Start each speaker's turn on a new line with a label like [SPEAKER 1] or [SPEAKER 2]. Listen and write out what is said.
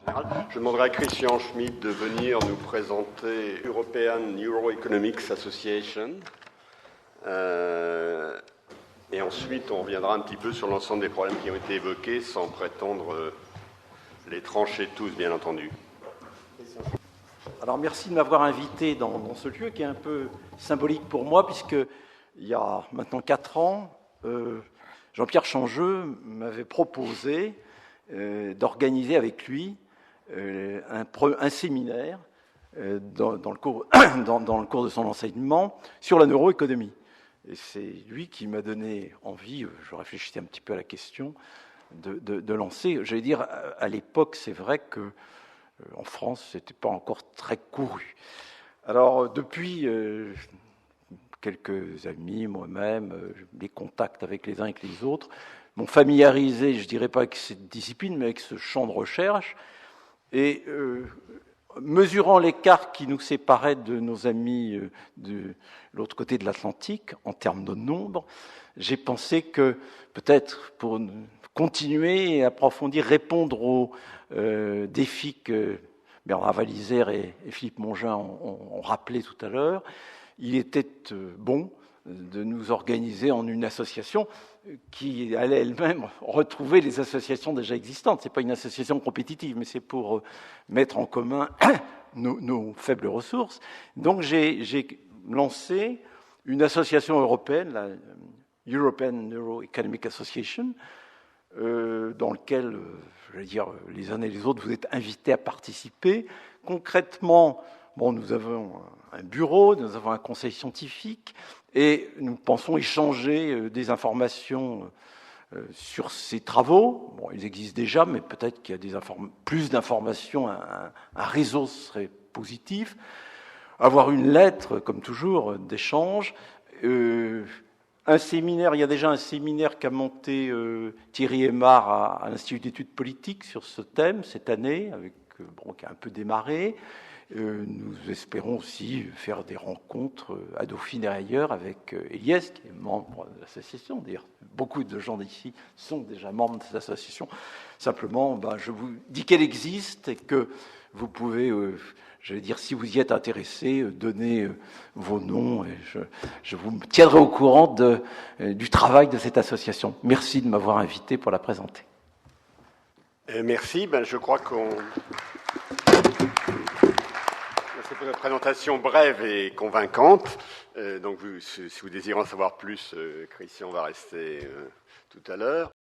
[SPEAKER 1] Je demanderai à Christian Schmidt de venir nous présenter European Neuroeconomics Association. Et ensuite, on reviendra un petit peu sur l'ensemble des problèmes qui ont été évoqués, sans prétendre les trancher tous, bien entendu.
[SPEAKER 2] Alors, merci de m'avoir invité dans ce lieu qui est un peu symbolique pour moi, puisque il y a maintenant 4 ans, Jean-Pierre Changeux m'avait proposé d'organiser avec lui un séminaire dans le cours de son enseignement sur la neuroéconomie. Et c'est lui qui m'a donné envie, je réfléchissais un petit peu à la question, de lancer. J'allais dire, à l'époque, c'est vrai que en France, ce n'était pas encore très couru. Alors, depuis quelques amis, moi-même, les contacts avec les uns et les autres, m'ont familiarisé, je ne dirais pas avec cette discipline, mais avec ce champ de recherche. Et mesurant l'écart qui nous séparait de nos amis de l'autre côté de l'Atlantique, en termes de nombre, j'ai pensé que peut-être pour continuer et approfondir, répondre aux défis que Bernard Walliser et Philippe Mongin ont rappelé tout à l'heure, il était bon de nous organiser en une association qui allait elle-même retrouver les associations déjà existantes. Ce n'est pas une association compétitive, mais c'est pour mettre en commun nos faibles ressources. Donc j'ai lancé une association européenne, la European Neuroeconomic Association, dans laquelle, je vais dire, les uns et les autres, vous êtes invités à participer. Concrètement, nous avons un bureau, nous avons un conseil scientifique, et nous pensons échanger des informations sur ces travaux. Ils existent déjà, mais peut-être qu'il y a plus d'informations, un réseau serait positif. Avoir une lettre, comme toujours, d'échange. Un séminaire, il y a déjà un séminaire qu'a monté Thierry Aymar à l'Institut d'études politiques sur ce thème cette année, qui a un peu démarré. Nous espérons aussi faire des rencontres à Dauphine et ailleurs avec Eliès, qui est membre de l'association. D'ailleurs, beaucoup de gens d'ici sont déjà membres de cette association. Simplement, je vous dis qu'elle existe et que vous pouvez, j'allais dire, si vous y êtes intéressé, donner vos noms et je vous tiendrai au courant du travail de cette association. Merci de m'avoir invité pour la présenter.
[SPEAKER 1] Merci. Je crois qu'on... C'est pour une présentation brève et convaincante. Donc, si vous désirez en savoir plus, Christian va rester tout à l'heure.